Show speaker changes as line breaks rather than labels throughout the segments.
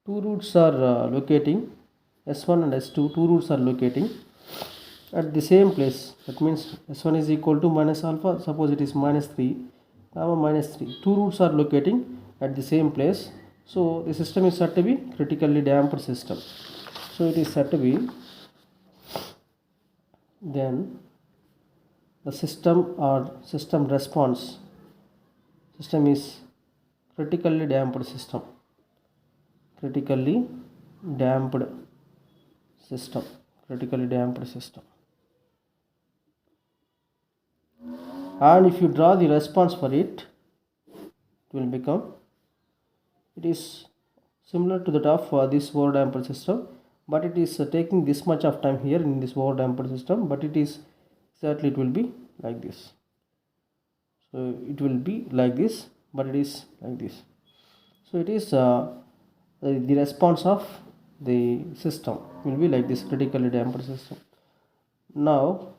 two roots are locating s1 and s2. Two roots are locating at the same place. That means s1 is equal to minus alpha. Suppose it is minus 3 comma minus 3. Two roots are locating at the same place. So the system is said to be critically damped system. So it is said to be, then the system or system response, system is critically damped system. Critically damped system. Critically damped system. And if you draw the response for it, it will become, it is similar to that of this overdamped system, but it is taking this much of time here in this overdamped system, but it is exactly, it will be like this. So it will be like this, but it is like this. So it is the response of the system will be like this, critically damped system. Now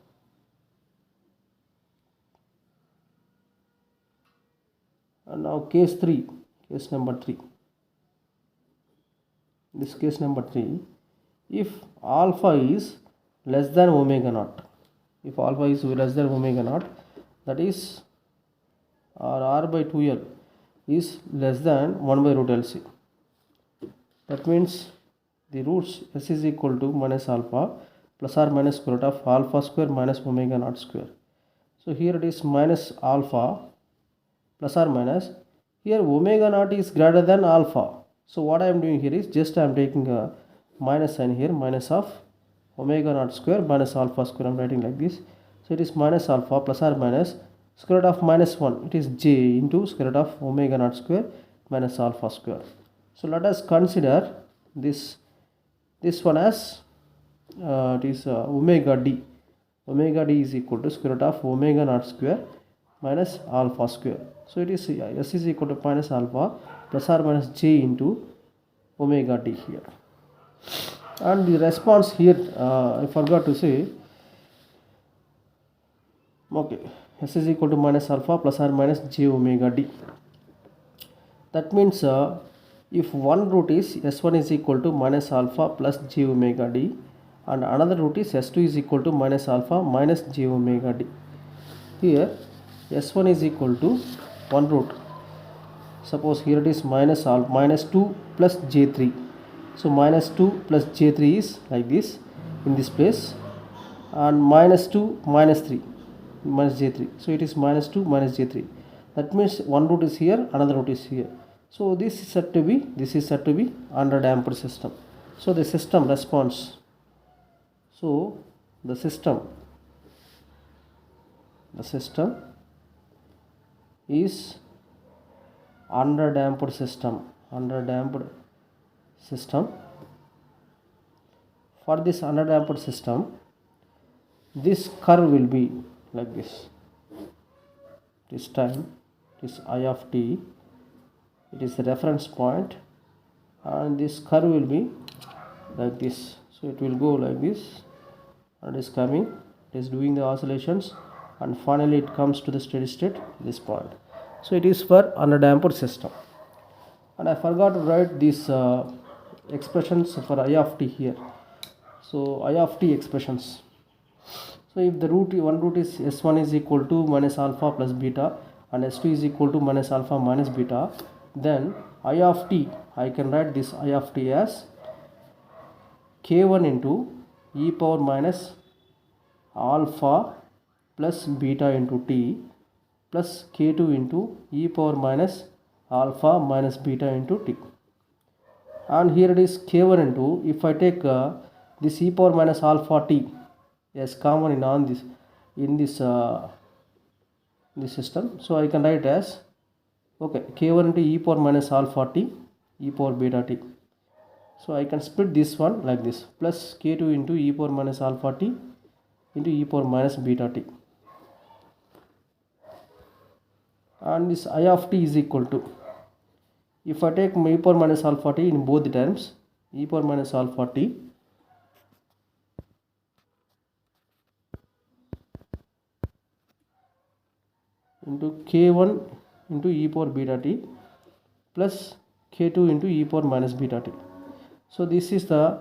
case number 3. This case number 3, if alpha is less than omega naught, if alpha is less than omega naught, that is r by 2l is less than 1 by root LC. That means the roots s is equal to minus alpha plus or minus square root of alpha square minus omega naught square. So here it is minus alpha plus or minus, here omega naught is greater than alpha. So what I am doing here is just I am taking a minus sign here, minus of omega naught square minus alpha square. I am writing like this. So it is minus alpha plus or minus square root of minus 1. It is j into square root of omega naught square minus alpha square. So let us consider this one as it is omega d. Omega d is equal to square root of omega naught square minus alpha square. So it is s is equal to minus alpha plus or minus j into omega d here. And the response here, I forgot to say, okay, s is equal to minus alpha plus or minus j omega d. That means if one root is s1 is equal to minus alpha plus j omega d, and another root is s2 is equal to minus alpha minus j omega d. Here s1 is equal to one root. Suppose here it is minus 2 plus j3. So minus 2 plus j3 is like this in this place, and minus 2 minus 3 minus j3. So it is minus 2 minus j3. That means one root is here, another root is here. So this is said to be underdamped system. So the system response. So the system is underdamped system. For this underdamped system, this curve will be like this. This time it is I of t, it is the reference point, and this curve will be like this. So it will go like this, and it is coming, it is doing the oscillations, and finally it comes to the steady state, this point. So it is for underdamped system. And I forgot to write these expressions for I of t here. So I of t expressions. So if the one root is s1 is equal to minus alpha plus beta, and s2 is equal to minus alpha minus beta, then I of t, I can write this I of t as k1 into e power minus alpha plus beta into t plus k2 into e power minus alpha minus beta into t. And here it is k1 into, if I take this e power minus alpha t as common in on this this system, so I can write as, okay, k1 into e power minus alpha t e power beta t. So I can split this one like this, plus k2 into e power minus alpha t into e power minus beta t. And this I of t is equal to, if I take e power minus alpha t in both the terms, e power minus alpha t into k1 into e power beta t plus k2 into e power minus beta t. So this is the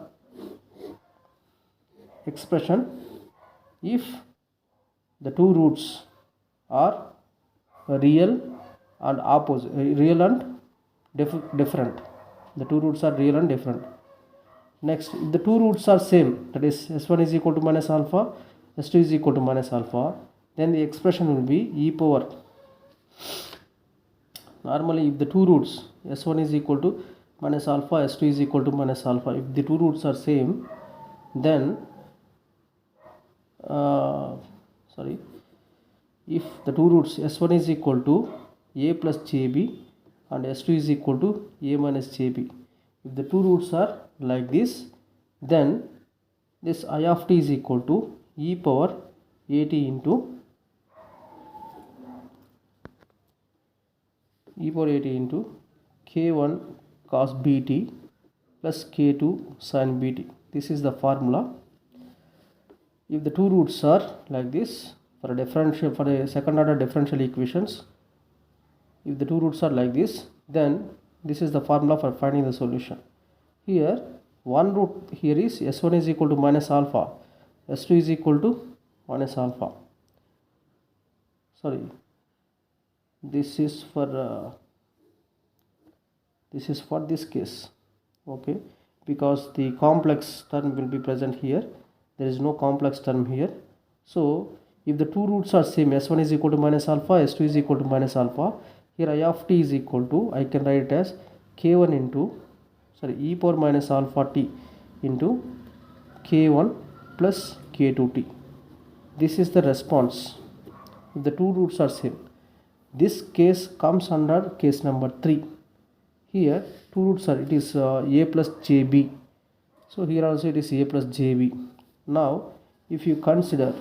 expression if the two roots are real and opposite, real and different. The two roots are real and different. Next, if the two roots are same, that is s1 is equal to minus alpha, s2 is equal to minus alpha, then the expression will be e power. Normally, if the two roots s1 is equal to minus alpha, s2 is equal to minus alpha, if the two roots are same, then if the two roots s1 is equal to a plus jb and s2 is equal to a minus jb, if the two roots are like this, then this I of t is equal to e power at into k1 cos bt plus k2 sin bt. This is the formula. If the two roots are like this, for a second order differential equations, if the two roots are like this, then this is the formula for finding the solution. Here one root here is s1 is equal to minus alpha, s2 is equal to minus alpha. Sorry, this is for this case, okay, because the complex term will be present here. There is no complex term here. So if the two roots are same, s1 is equal to minus alpha, s2 is equal to minus alpha, here I of t is equal to, I can write it as k1 into e power minus alpha t into k1 plus k2t. This is the response if the two roots are same. This case comes under case number 3. Here two roots are, it is a plus jb, so here also it is a plus jb. Now if you consider,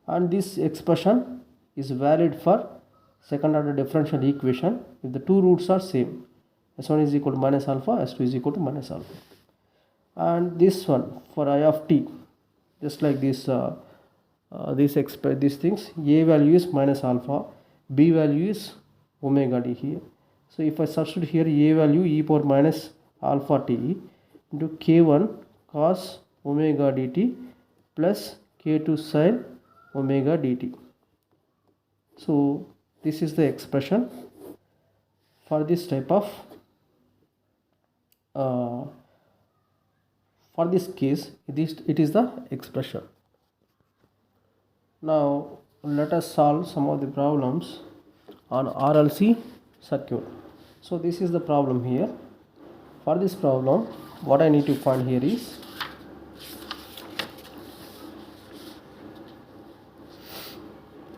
and this expression is valid for second order differential equation if the two roots are same, s1 is equal to minus alpha, s2 is equal to minus alpha. And this one for I of t, just like this, these things, a value is minus alpha, b value is omega d here. So if I substitute here a value e power minus alpha t into k1 cos omega dt plus k2 sin omega dt. So this is the expression for this type of for this case, it is the expression. Now let us solve some of the problems on RLC circuit. So this is the problem here. For this problem, what I need to find here is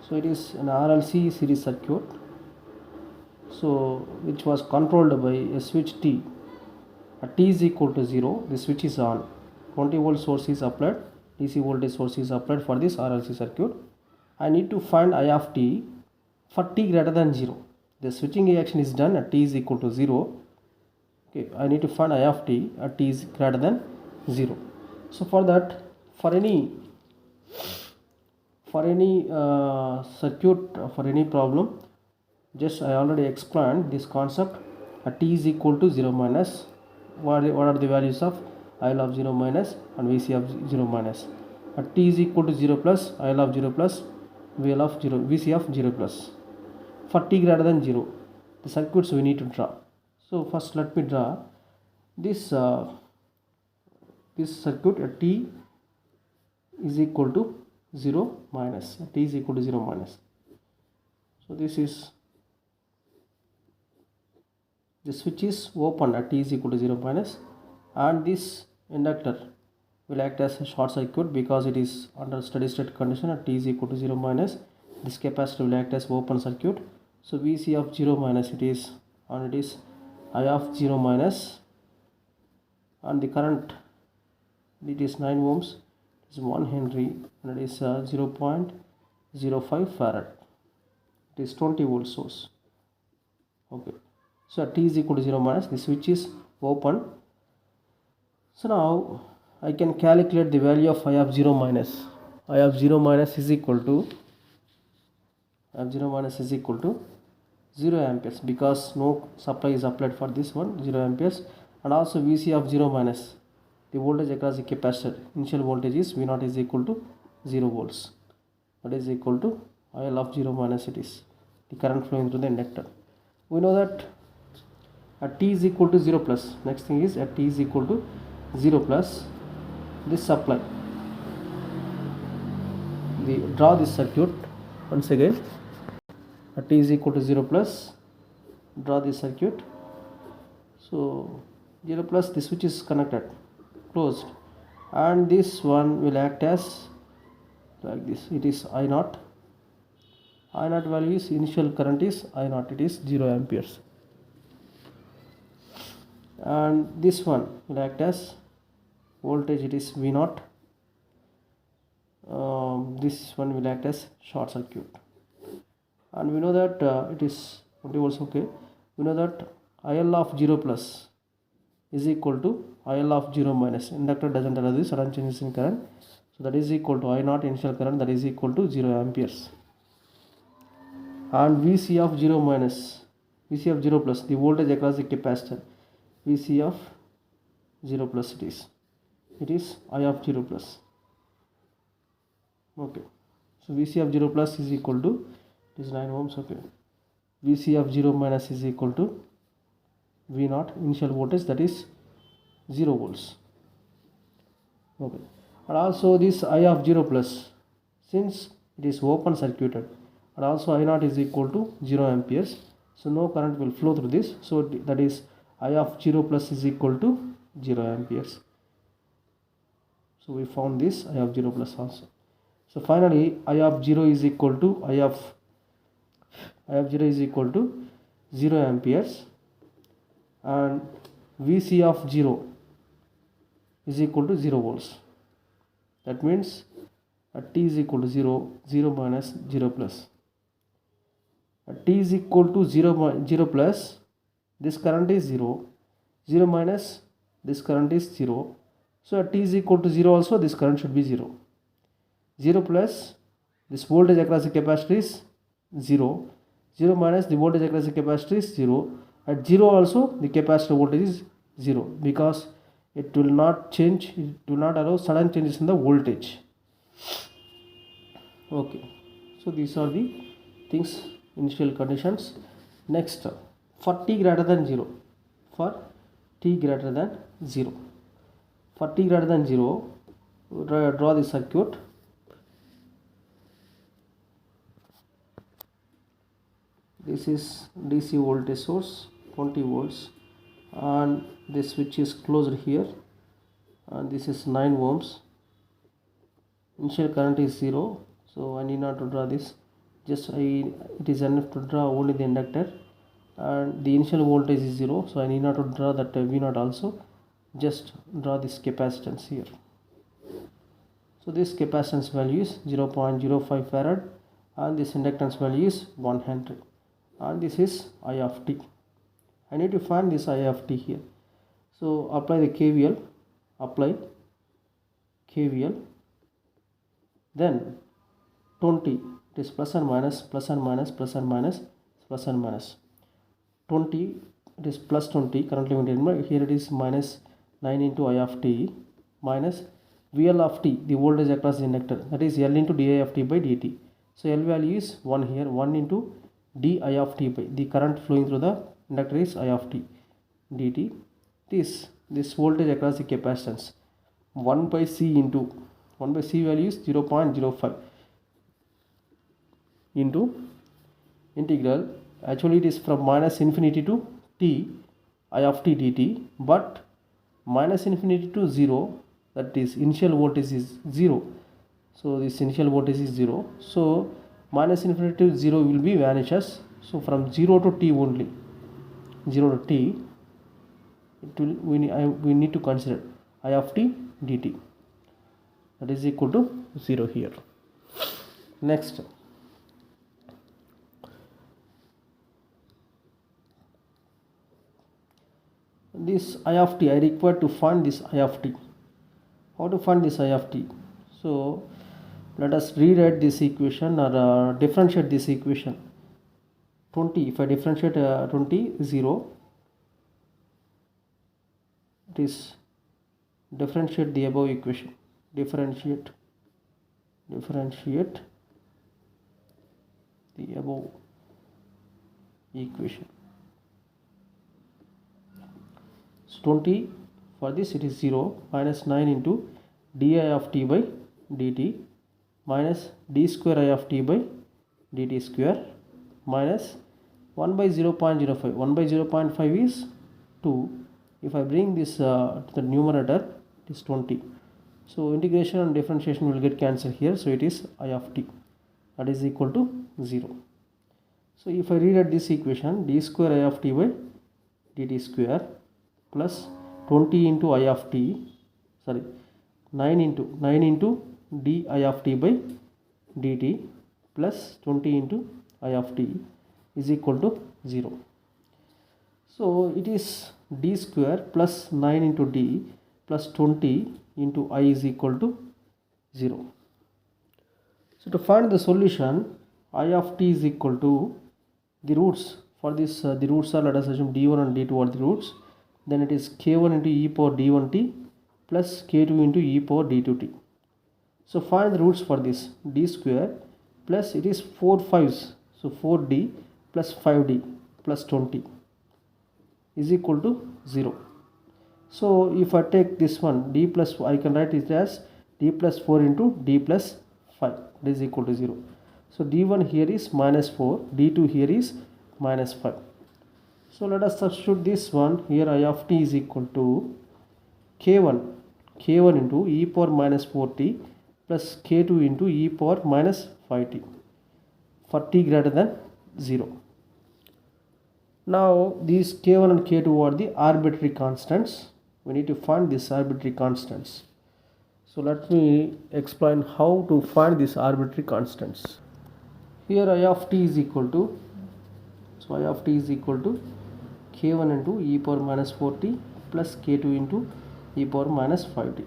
so it is an RLC series circuit, so which was controlled by a switch T. At T is equal to 0, the switch is on, 20 volt source is applied, DC voltage source is applied for this RLC circuit. I need to find I of t for t greater than 0. The switching reaction is done at t is equal to 0. Okay, I need to find I of t at t is greater than 0. So for that, for any circuit, for any problem, just I already explained this concept. At t is equal to 0 minus, what are the values of IL of 0 minus and VC of 0 minus. At t is equal to 0 plus, IL of 0 plus, VL of 0, VC of 0 plus. For t greater than 0, the circuits we need to draw. So first let me draw this this circuit at t is equal to 0 minus, at t is equal to 0 minus. So this is, the switch is open at t is equal to 0 minus, and this inductor will act as a short circuit because it is under steady state condition at t is equal to 0 minus. This capacitor will act as open circuit. So VC of 0 minus it is, and it is I of 0 minus, and the current, it is 9 ohms, it is 1 Henry, and it is 0.05 farad. It is 20 volt source. Okay, so at t is equal to 0 minus, the switch is open. So now I can calculate the value of I of 0 minus. I of 0 minus is equal to, I of 0 minus is equal to 0 amperes, because no supply is applied for this one, 0 amperes. And also Vc of 0 minus, the voltage across the capacitor, initial voltage is V0 is equal to 0 volts, that is equal to IL of 0 minus, it is the current flowing through the inductor. We know that at t is equal to 0 plus, next thing is at t is equal to 0 plus, this supply, draw this circuit once again. At t is equal to 0 plus, draw this circuit. So 0 plus, the switch is connected, closed, and this one will act as like this. It is I0. I0 value is, initial current is I0, it is 0 amperes. And this one will act as voltage, it is V0. This one will act as short circuit. And we know that it is 20 volts. Okay, we know that IL of 0 plus is equal to IL of 0 minus. Inductor doesn't allow the sudden changes in current, so that is equal to I0 initial current, that is equal to 0 amperes. And Vc of 0 minus, Vc of 0 plus, the voltage across the capacitor, Vc of 0 plus, it is I of 0 plus. Okay, so Vc of 0 plus is equal to, it is 9 ohms. Okay, Vc of 0 minus is equal to V0 initial voltage, that is 0 volts. Okay, and also this I of 0 plus, since it is open circuited, and also I0 is equal to 0 amperes, so no current will flow through this, so that is I of 0 plus is equal to 0 amperes. So we found this I of 0 plus also. So finally I of 0 is equal to I of 0 is equal to 0 amperes, and Vc of 0 is equal to 0 volts. That means at t is equal to 0, 0 minus 0 plus. At t is equal to 0 plus, this current is 0, 0 minus this current is 0. So at t is equal to 0 also, this current should be 0. 0 plus, this voltage across the capacitor is 0. 0 minus the voltage across the capacitor is 0. At 0 also, the capacitor voltage is 0, because it will not change, it will not allow sudden changes in the voltage. Okay, so these are the things, initial conditions. Next, for t greater than 0, for t greater than 0, for t greater than 0, draw the circuit. This is DC voltage source, 20 volts, and this switch is closed here, and this is 9 ohms. Initial current is 0, so I need not to draw this, just it is enough to draw only the inductor, and the initial voltage is 0, so I need not to draw that V0 also, just draw this capacitance here. So this capacitance value is 0.05 farad, and this inductance value is 1 Henry, and this is I of t. I need to find this I of t here. So apply the KVL, then 20, it is plus and minus, plus and minus, plus and minus, plus and minus. 20, it is plus 20, currently maintained, here it is minus 9 into I of t, minus VL of t, the voltage across the inductor, that is L into di of t by dt. So L value is 1 here, 1 into di of t by, the current flowing through the inductor is I of t dt. This voltage across the capacitance, 1 by C into, 1 by C value is 0.05 into integral, actually it is from minus infinity to t, I of t dt, but minus infinity to 0, that is initial voltage is 0, so this initial voltage is 0, so minus infinity to 0 will be vanishes, so from 0 to t only, 0 to t, it will, we need to consider I of t dt, that is equal to 0 here. Next, this I of t, I require to find this I of t. How to find this I of t? So let us rewrite this equation, or differentiate this equation. 20, if I differentiate 20, 0, it is differentiate the above equation, differentiate the above equation. So 20, for this it is 0, minus 9 into di of t by dt minus d square I of t by dt square minus 1 by 0.05. 1 by 0.5 is 2. If I bring this to the numerator, it is 20. So integration and differentiation will get cancelled here. So it is I of t, that is equal to 0. So if I rewrite this equation, d square I of t by dt square plus 20 into I of t, 9 into di of t by dt plus 20 into I of t is equal to 0. So it is d square plus 9 into d plus 20 into I is equal to 0. So to find the solution, I of t is equal to the roots. For this the roots are, let us assume d1 and d2 are the roots. Then it is k1 into e power d1t plus k2 into e power d2t. So find the roots for this. D square plus it is 4 5s, so 4d plus 5d plus 20 is equal to 0. So if I take this one, d plus, I can write it as d plus 4 into d plus 5, that is equal to 0. So d1 here is minus 4, d2 here is minus 5. So let us substitute this one here. I of t is equal to k1 into e power minus 4t plus k2 into e power minus 5t for t greater than 0. Now these k1 and k2 are the arbitrary constants. We need to find these arbitrary constants. So let me explain how to find these arbitrary constants. Here I of t is equal to, I of t is equal to k1 into e power minus 4t plus k2 into e power minus 5t.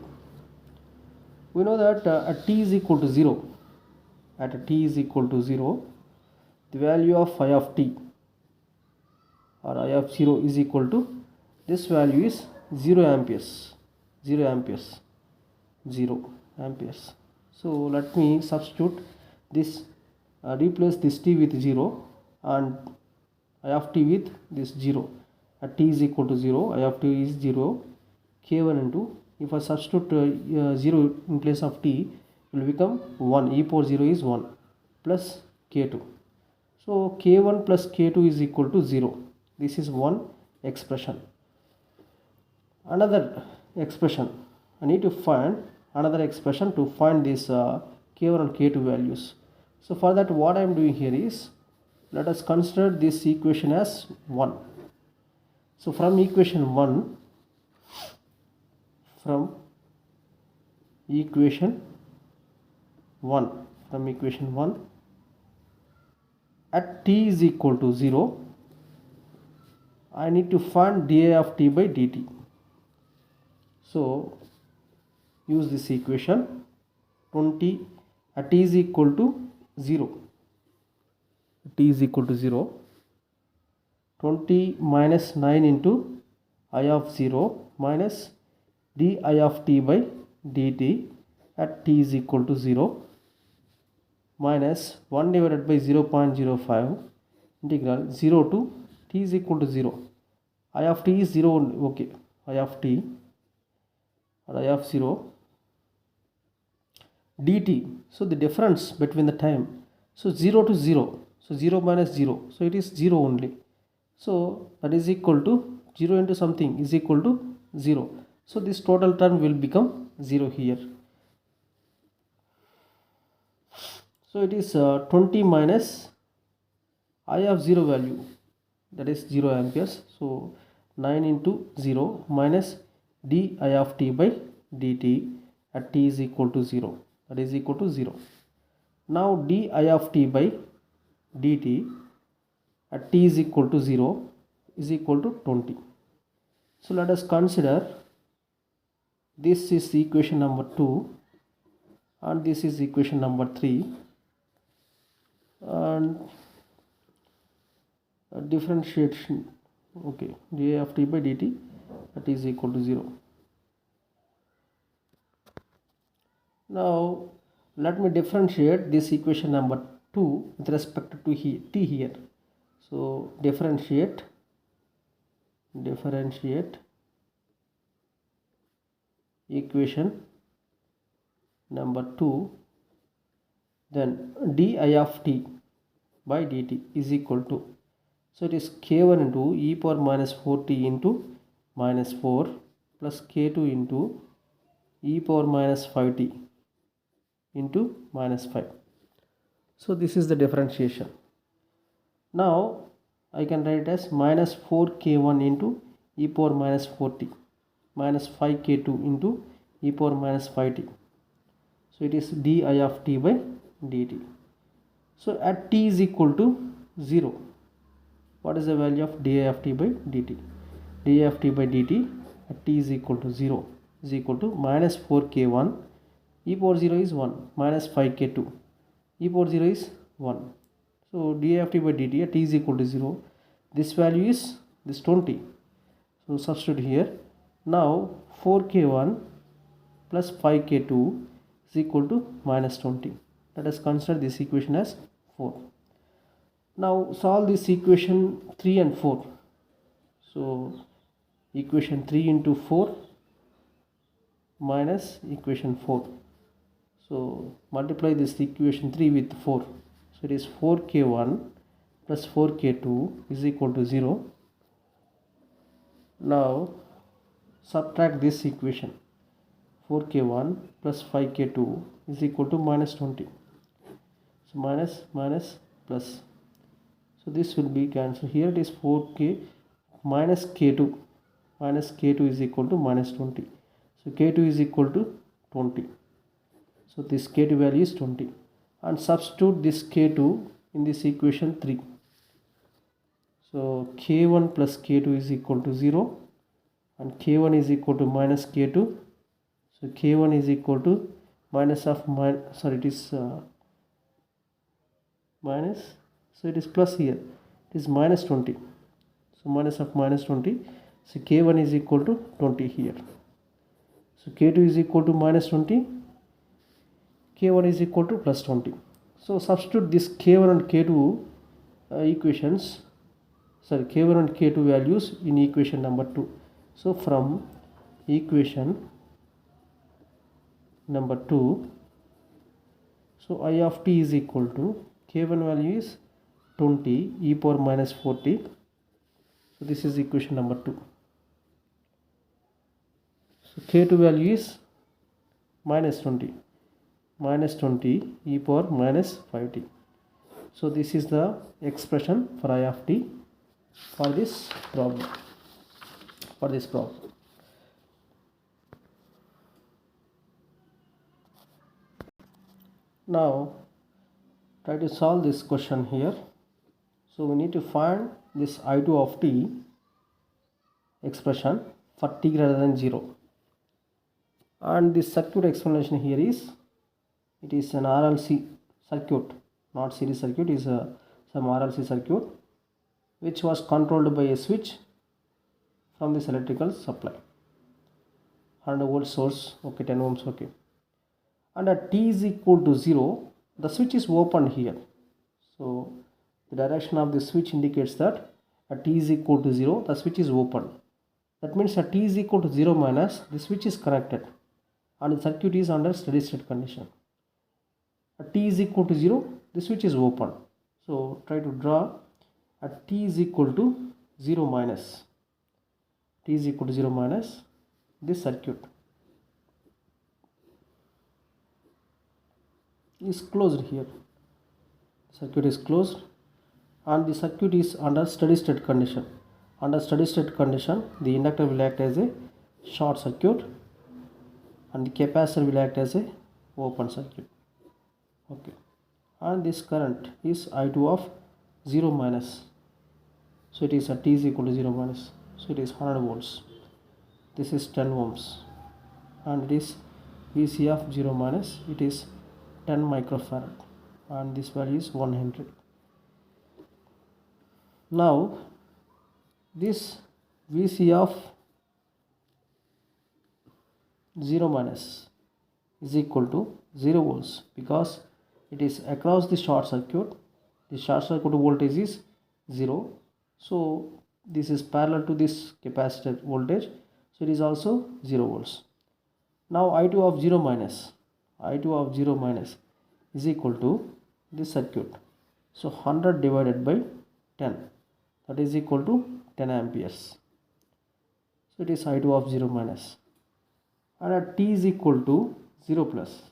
We know that at t is equal to 0, the value of I of t or I of 0 is equal to, this value is 0 amperes. So let me substitute this, replace this t with 0 and I of t with this 0. At t is equal to 0, I of t is 0, k1 into, if I substitute 0 in place of t, it will become 1, e power 0 is 1 plus k2. So k1 plus k2 is equal to 0. This is one expression. Another expression, I need to find another expression to find this k1 and k2 values. So for that, what I am doing here is, let us consider this equation as 1. So from equation 1, at t is equal to 0, I need to find di of t by dt. So use this equation, 20 at t is equal to 0, 20 minus 9 into I of 0 minus di of t by dt at t is equal to 0 minus 1 divided by 0.05 integral 0 to t is equal to 0. I of t is 0 only, okay, I of t or I of 0 dt. So the difference between the time, so 0 to 0, so 0 minus 0, so it is 0 only. So that is equal to 0 into something is equal to 0. So this total term will become 0 here. So it is 20 minus I of 0 value, that is 0 amperes. So 9 into 0 minus di of t by dt at t is equal to 0, that is equal to 0. Now di of t by dt at t is equal to 0 is equal to 20. So let us consider, this is equation number 2 and this is equation number 3, and differentiation. Okay, dA of t by dt, that is equal to 0. Now let me differentiate this equation number 2 with respect to t here. So differentiate equation number 2, then di of t by dt is equal to, so it is k1 into e power minus 4t into minus 4 plus k2 into e power minus 5t into minus 5. So this is the differentiation. Now I can write it as minus 4k1 into e power minus 4t minus 5k2 into e power minus 5t. So it is di of t by dt. So at t is equal to 0, what is the value of di of t by dt? di of t by dt at t is equal to 0 is equal to minus 4k1 e power 0 is 1 minus 5k2 e power 0 is 1. So di of t by dt at t is equal to 0. This value is this 20. So substitute here. Now 4k1 plus 5k2 is equal to minus 20. Let us consider this equation as 4. Now solve this equation 3 and 4. So equation 3 into 4 minus equation 4. So multiply this equation 3 with 4. So it is 4k1 plus 4k2 is equal to 0. Now subtract this equation. 4k1 plus 5k2 is equal to minus 20. So minus plus. So this will be cancelled. Here it is 4k minus k2. Minus k2 is equal to minus 20. So k2 is equal to 20. So this k2 value is 20. And substitute this k2 in this equation 3. So k1 plus k2 is equal to 0. And k1 is equal to minus k2. So k1 is equal to minus of it is minus, so it is plus here, it is minus 20. So minus of minus 20. So k1 is equal to 20 here. So k2 is equal to minus 20, k1 is equal to plus 20. So substitute this k1 and k2 k1 and k2 values in equation number 2. So from equation number 2, so I of t is equal to k1 value is 20 e power minus 4t. So this is equation number 2. So k2 value is minus 20 e power minus 5t. So this is the expression for I of t for this problem. Now try to solve this question here. So we need to find this I2 of t expression for t greater than 0. And this circuit explanation here is, it is an RLC circuit, not series circuit, is some RLC circuit which was controlled by a switch from this electrical supply. 100 volt source, okay, 10 ohms, okay. And at t is equal to 0, the switch is open here. So the direction of the switch indicates that at t is equal to 0, the switch is open. That means at t is equal to 0 minus, the switch is connected and the circuit is under steady state condition. At t is equal to 0, the switch is open. So try to draw at t is equal to 0 minus. T is equal to 0 minus this circuit is closed here. Circuit is closed and the circuit is under steady state condition. Under steady state condition, the inductor will act as a short circuit and the capacitor will act as a open circuit. Okay, and this current is I2 of 0 minus. So it is at t is equal to 0 minus. So it is 100 volts. This is 10 ohms and it is VC of 0 minus. It is 10 microfarad and this value is 1 Henry. Now this Vc of 0 minus is equal to 0 volts because it is across the short circuit. The short circuit voltage is 0, so this is parallel to this capacitor voltage, so it is also 0 volts. Now I2 of 0 minus is equal to this circuit, so 100 divided by 10, that is equal to 10 amperes. So it is I2 of 0 minus, and at t is equal to 0 plus,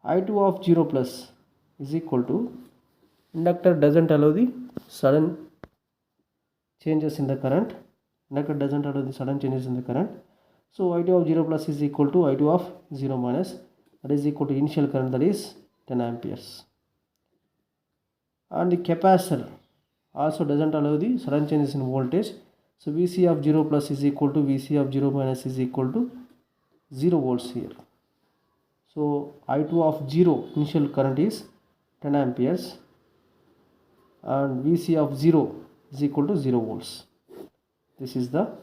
I2 of 0 plus is equal to, inductor doesn't allow the sudden changes in the current, so I2 of 0 plus is equal to I2 of 0 minus, that is equal to initial current, that is 10 amperes. And the capacitor also doesn't allow the sudden changes in voltage, so Vc of 0 plus is equal to Vc of 0 minus is equal to 0 volts here. So I2 of 0 initial current is 10 amperes and Vc of 0 is equal to 0 volts. This is the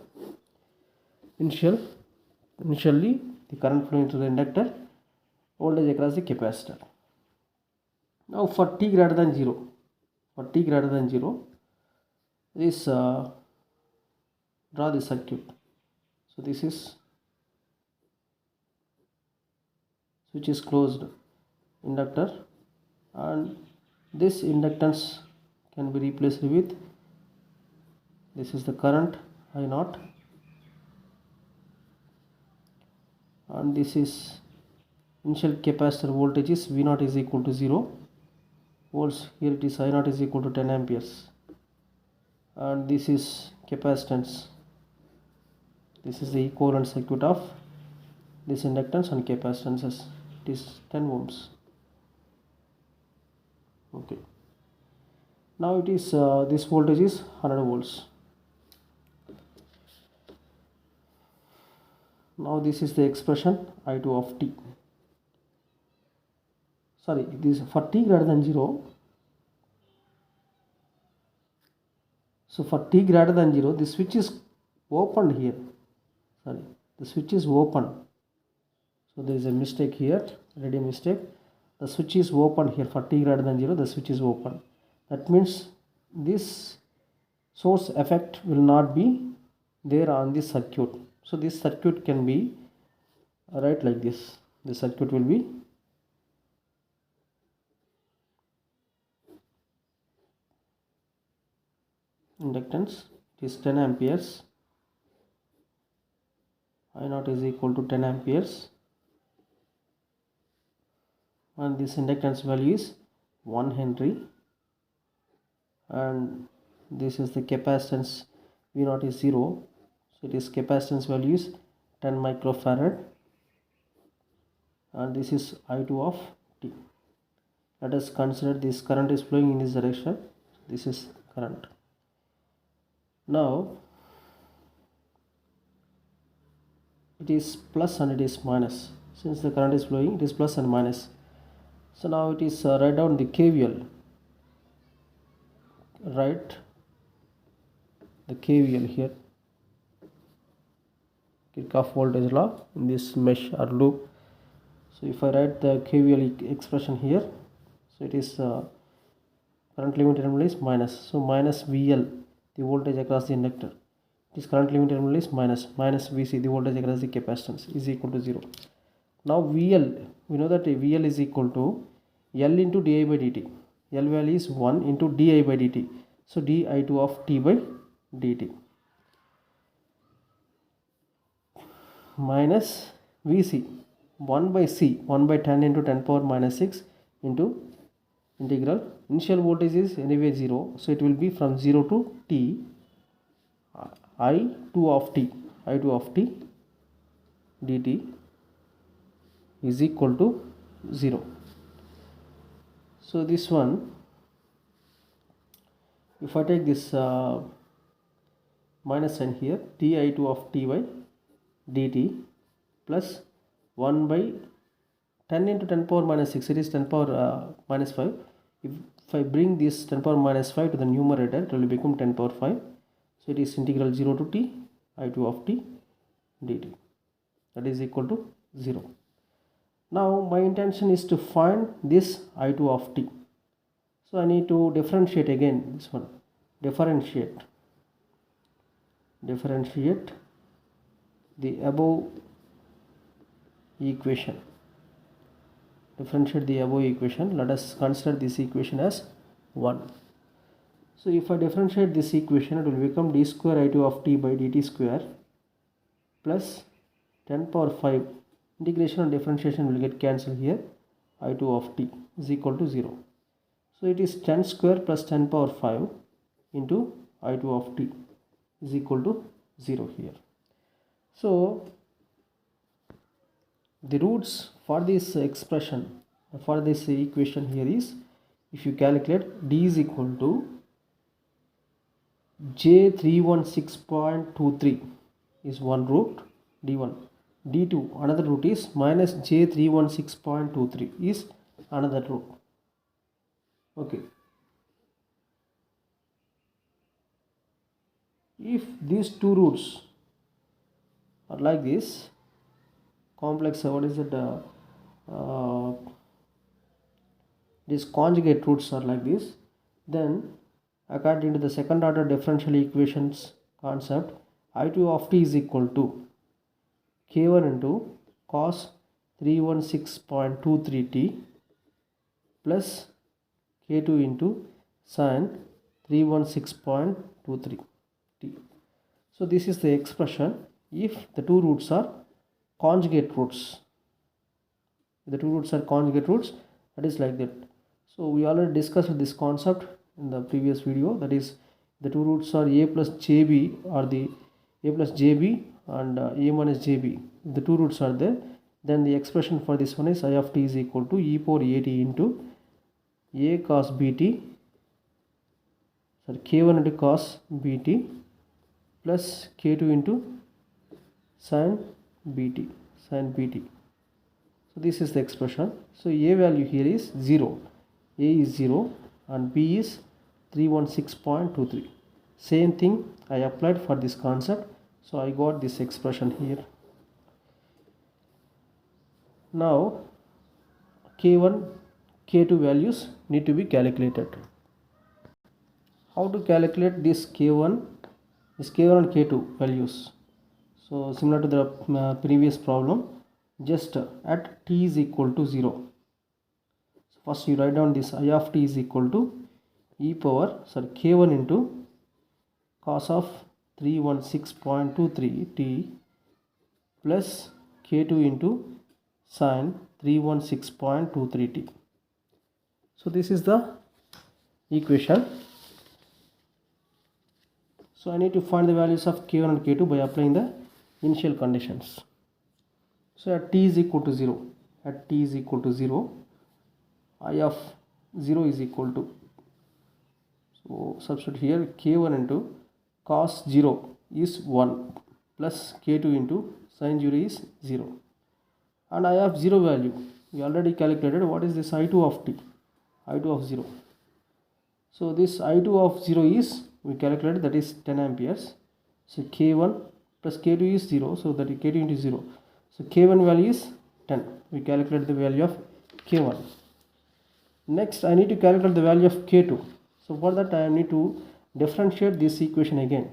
initially the current flowing through the inductor, voltage across the capacitor. Now for t greater than 0, this draw the circuit. So this is switch is closed, inductor, and this inductance can be replaced with, this is the current I0, and this is initial capacitor voltage is V0 is equal to 0 volts. Here it is I0 is equal to 10 amperes, and this is capacitance. This is the equivalent circuit of this inductance and capacitances. It is 10 ohms. Okay. Now it is this voltage is 100 volts. Now this is the expression I2 of t. Sorry, this for t greater than 0. So for t greater than 0, the switch is opened here. Sorry, the switch is open. So there is a mistake here, already a mistake. The switch is open here for t greater than 0. The switch is open. That means this source effect will not be there on this circuit. So this circuit can be right like this. The circuit will be inductance, it is 10 amperes, I0 is equal to 10 amperes, and this inductance value is 1 Henry, and this is the capacitance V0 is 0, so it is capacitance value is 10 microfarad, and this is I2 of t. Let us consider this current is flowing in this direction. This is current. Now it is plus and it is minus. Since the current is flowing, it is plus and minus. So now it is write down the KVL. Write the KVL here. Kirchhoff voltage law in this mesh or loop. So if I write the KVL expression here, so it is current limit terminal is minus. So minus VL, the voltage across the inductor. This current limit terminal is minus VC, the voltage across the capacitance, is equal to 0. Now VL, we know that VL is equal to L into di by dt. L value is 1 into di by dt. So di2 of t by dt minus Vc 1 by C, 1 by 10 into 10 power minus 6 into integral. Initial voltage is anyway 0, so it will be from 0 to t, I2 of t dt is equal to 0. So this one, if I take this minus sign here, di2 of t by dt plus 1 by 10 into 10 power minus 6, it is 10 power minus 5 if I bring this 10 power minus 5 to the numerator, it will become 10 power 5. So it is integral 0 to t I2 of t dt, that is equal to 0. Now my intention is to find this I2 of t. So I need to differentiate again this one. Differentiate the above equation. Differentiate the above equation. Let us consider this equation as 1. So if I differentiate this equation, it will become d square I2 of t by dt square plus 10 power 5. Integration and differentiation will get cancelled here. I2 of t is equal to 0. So it is 10 square plus 10 power 5 into I2 of t is equal to 0 here. So the roots for this expression, for this equation here is, if you calculate, d is equal to j316.23 is one root, d1. d2 another root is minus j316.23 is another root. Okay, if these two roots are like this, complex, what is it, these conjugate roots are like this, then according to the second order differential equations concept, I2 of t is equal to k1 into cos 316.23t plus k2 into sin 316.23t. So this is the expression if the two roots are conjugate roots. The two roots are conjugate roots, that is like that. So we already discussed this concept in the previous video, that is the two roots are a plus jb, or the a plus jb and a minus jb. If the two roots are there, then the expression for this one is I of t is equal to e power at into a cos bt, sorry, k1 into cos bt plus k2 into sin bt. So this is the expression. So a value here is 0, a is 0 and b is 316.23. Same thing I applied for this concept, so I got this expression here. Now k1 k2 values need to be calculated. How to calculate this k1 and k2 values? So similar to the previous problem, just at t is equal to 0. So first you write down this I of t is equal to k1 into cos of 316.23t plus k2 into sin 316.23t. So this is the equation. So I need to find the values of k1 and k2 by applying the initial conditions. So at t is equal to 0, I of 0 is equal to, so substitute here, k1 into cos 0 is 1 plus k2 into sin 0 is 0, and I of 0 value we already calculated. What is this I2 of t? I2 of 0. So this I2 of 0 is, we calculated, that is 10 amperes. So k1 plus k2 is 0, so that is k2 into 0. So k1 value is 10. We calculate the value of k1. Next I need to calculate the value of k2. So for that I need to differentiate this equation again.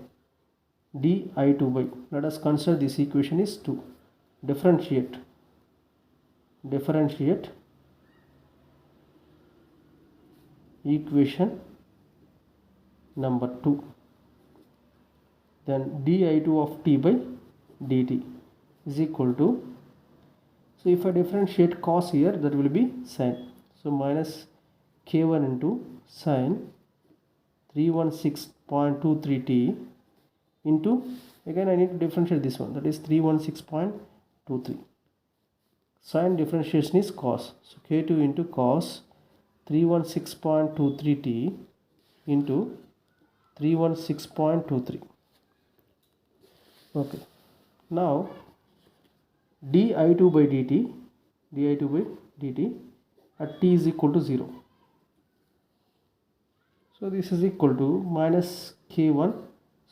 di2 by, let us consider this equation is 2. Differentiate equation number 2. Then di2 of t by dt is equal to, so if I differentiate cos here, that will be sin. So minus k1 into sin 316.23t into, again I need to differentiate this one, that is 316.23. Sin differentiation is cos, so k2 into cos 316.23t into 316.23. Okay, now di2 by dt at t is equal to 0. So this is equal to minus k1.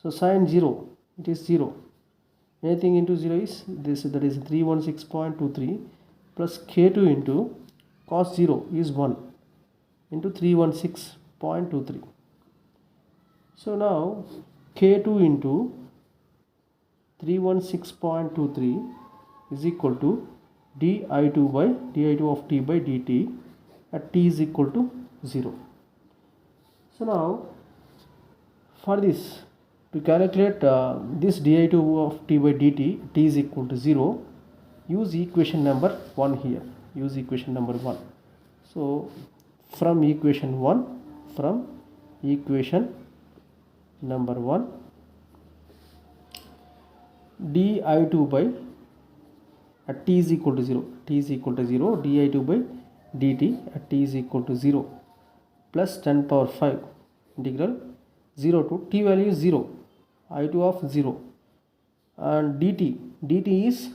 So sine 0, it is 0. Anything into 0 is this, that is 316.23 plus k2 into cos 0 is 1 into 316.23. So now k2 into 316.23 is equal to di2 of t by dt at t is equal to 0. So now for this, to calculate this di2 of t by dt, t is equal to 0, use equation number 1 here. Use equation number 1. So from equation number 1, di2 by at t is equal to 0, di2 by dt at t is equal to 0 plus 10 power 5 integral 0 to t value is 0, I2 of 0, and dt is,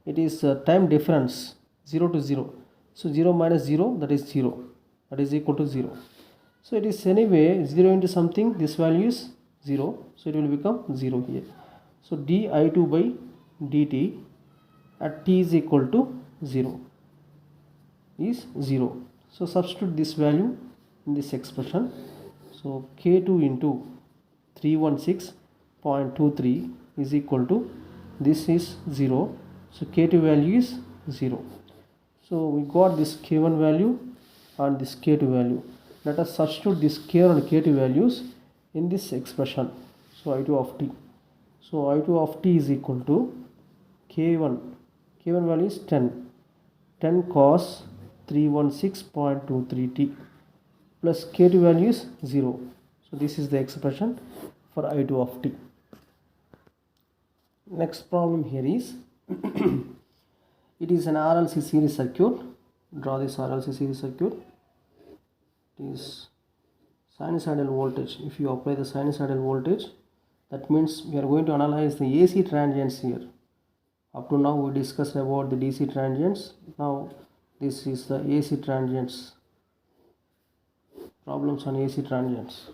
it is time difference 0 to 0. So 0 minus 0, that is 0, that is equal to 0. So it is anyway 0 into something, this value is 0, so it will become 0 here. So di2 by dt at t is equal to 0 is 0. So substitute this value in this expression. So k2 into 316.23 is equal to, this is 0, so k2 value is 0. So we got this k1 value and this k2 value. Let us substitute this k1 and k2 values in this expression. So I2 of t. So I2 of t is equal to k1 value is 10 cos 316.23 t plus k2 value is 0. So this is the expression for I2 of t. Next problem here is it is an RLC series circuit. Draw this RLC series circuit. It is sinusoidal voltage. If you apply the sinusoidal voltage, that means we are going to analyze the AC transients here. Up to now we discussed about the DC transients. Now this is the AC transients. Problems on AC transients.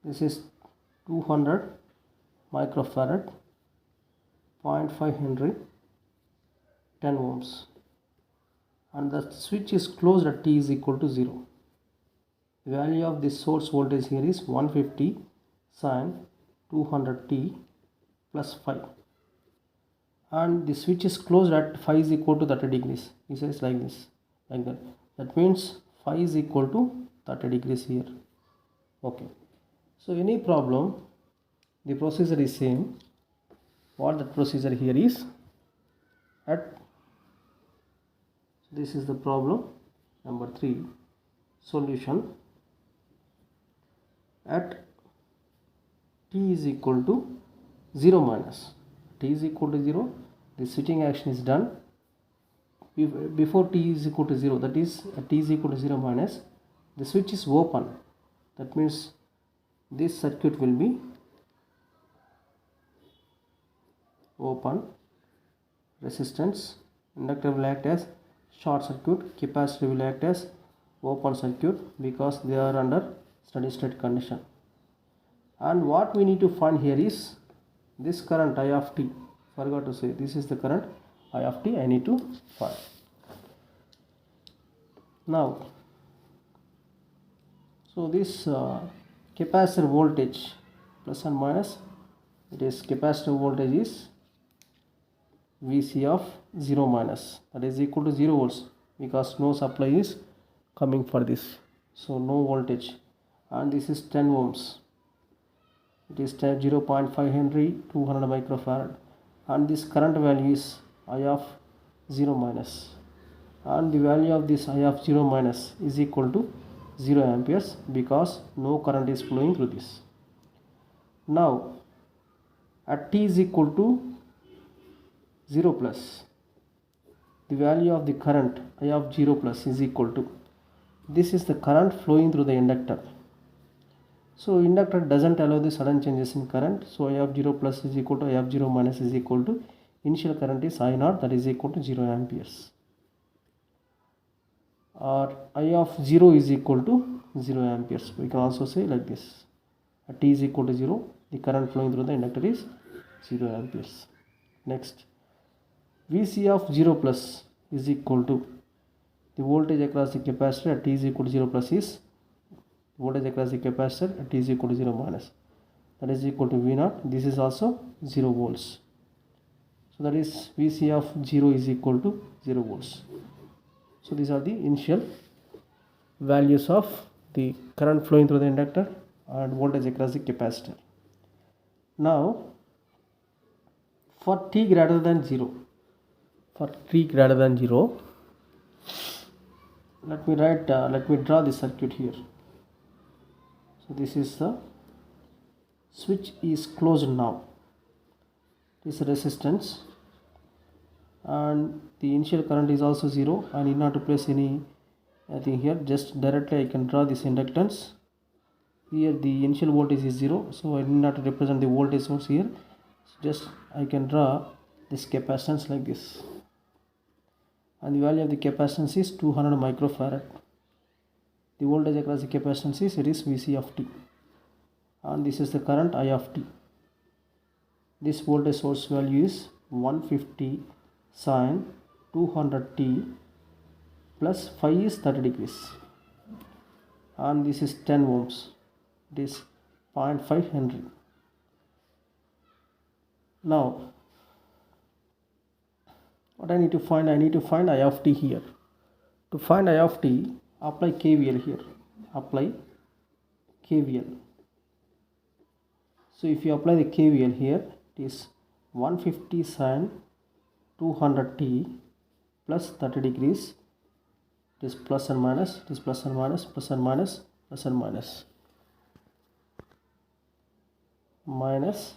This is 200 microfarad, 0.5 Henry, 10 ohms, and the switch is closed at t is equal to 0. The value of this source voltage here is 150 sin 200 t plus 5, and the switch is closed at phi is equal to 30 degrees. It says like this, like that. That means phi is equal to 30 degrees here. Okay. So any problem, the procedure is same. What the procedure here is, at, this is the problem number 3, solution. At t is equal to 0 minus, t is equal to 0, the switching action is done. Before t is equal to 0, that is at t is equal to 0 minus, the switch is open. That means this circuit will be open. Resistance, inductor will act as short circuit, capacitor will act as open circuit because they are under steady state condition. And what we need to find here is this current I of t. Forgot to say, this is the current I of t I need to find. Now, so this capacitor voltage plus and minus, it is capacitor voltage is Vc of 0 minus, that is equal to 0 volts because no supply is coming for this, so no voltage, and this is 10 ohms, it is 0.5 Henry, 200 microfarad, and this current value is I of 0 minus, and the value of this I of 0 minus is equal to 0 amperes because no current is flowing through this. Now at t is equal to 0 plus, the value of the current I of 0 plus is equal to, this is the current flowing through the inductor. So inductor doesn't allow the sudden changes in current, so I of 0 plus is equal to I of 0 minus is equal to initial current is I0, that is equal to 0 amperes. or I of 0 is equal to 0 amperes. We can also say like this: at t is equal to 0, the current flowing through the inductor is 0 amperes. Next, Vc of 0 plus is equal to the voltage across the capacitor at t is equal to 0 plus is voltage across the capacitor at t is equal to 0 minus, that is equal to V0. This is also 0 volts. So that is Vc of 0 is equal to 0 volts. So these are the initial values of the current flowing through the inductor and voltage across the capacitor. Now for t greater than 0, let me draw the circuit here. So this is the switch is closed now. This resistance, and the initial current is also 0. I need not to place any thing here, just directly I can draw this inductance. Here the initial voltage is 0, so I need not to represent the voltage source here. So just I can draw this capacitance like this, and the value of the capacitance is 200 microfarad. The voltage across the capacitance is, it is Vc of t, and this is the current I of t. This voltage source value is 150 sine 200 t plus phi is 30 degrees, and this is 10 ohms. It is 0.5 Henry. Now what I need to find? I need to find I of t here. To find I of t, apply KVL here. Apply KVL. So if you apply the KVL here, it is 150 sine 200 t plus 30 degrees. It is plus and minus, it is plus and minus, plus and minus, plus and minus. Minus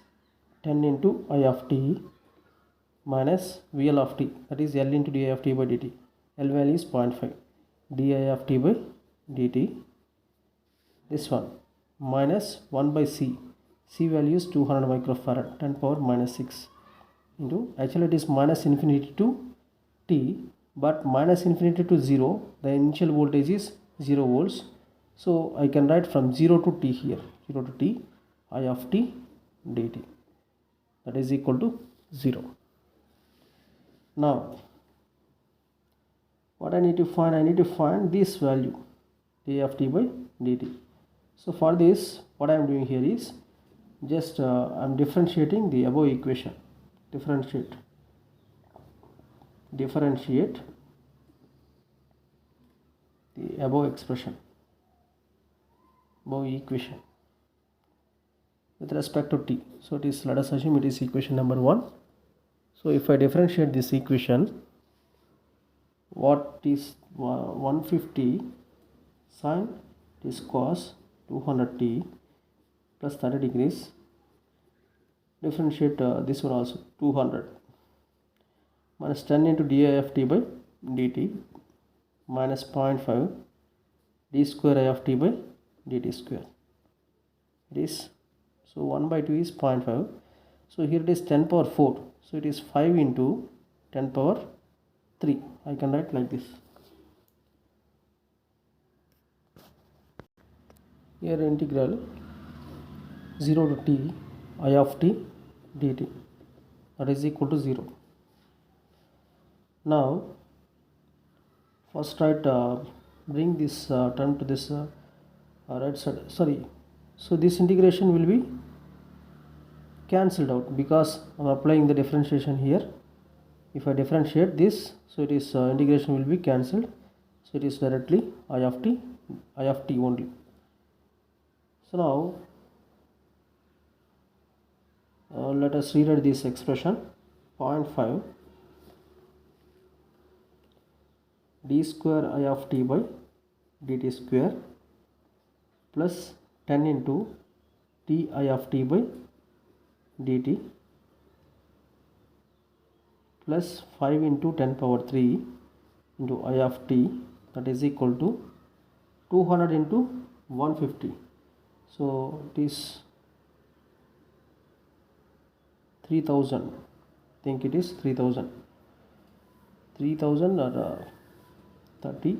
10 into I of t minus VL of t, that is L into di of t by dt. L value is 0.5, di of t by dt. This one minus 1 by C. C value is 200 microfarad, 10 power minus 6 into, actually it is minus infinity to t, but minus infinity to 0, the initial voltage is 0 volts. So I can write from 0 to t here, 0 to t, I of t dt, that is equal to 0. Now what I need to find? I need to find this value, d of t by dt. So for this, what I am doing here is just I am differentiating the above equation. Differentiate the above expression, above equation with respect to t. So it is, let us assume it is equation number 1. So if I differentiate this equation, what is 150 sine, it is cos 200 t plus 30 degrees. Differentiate this one also, 200 minus 10 into di of t by dt minus 0.5 d square I of t by dt square. It is, so 1 by 2 is 0.5. So here it is 10 power 4. So it is 5 into 10 power 3. I can write like this. Here integral 0 to t I of t dt, that is equal to 0. Now first write, bring this term to this right side, sorry. So this integration will be cancelled out because I am applying the differentiation here. If I differentiate this, so it is integration will be cancelled. So it is directly I of t only. So now let us rewrite this expression, 0.5 d square I of t by dt square plus 10 into t I of t by dt plus 5 into 10 power 3 into I of t, that is equal to 200 into 150. So it is 3000. I think it is 3000 or 30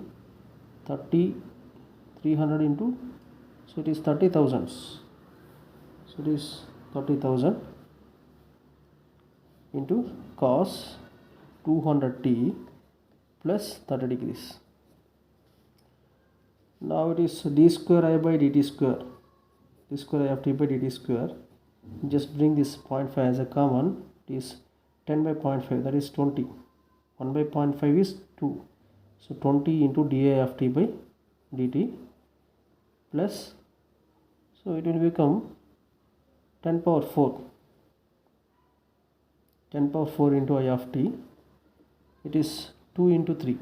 30 300 into, so it is 30,000, so it is 30,000 into cos 200t plus 30 degrees. Now it is d square I by dt square, d square I of t by dt square. Just bring this 0.5 as a common. It is 10 by 0.5, that is 20. 1 by 0.5 is 2, so 20 into di of t by dt plus, so it will become 10 power 4, 10 power 4 into I of t. It is 2 into 3,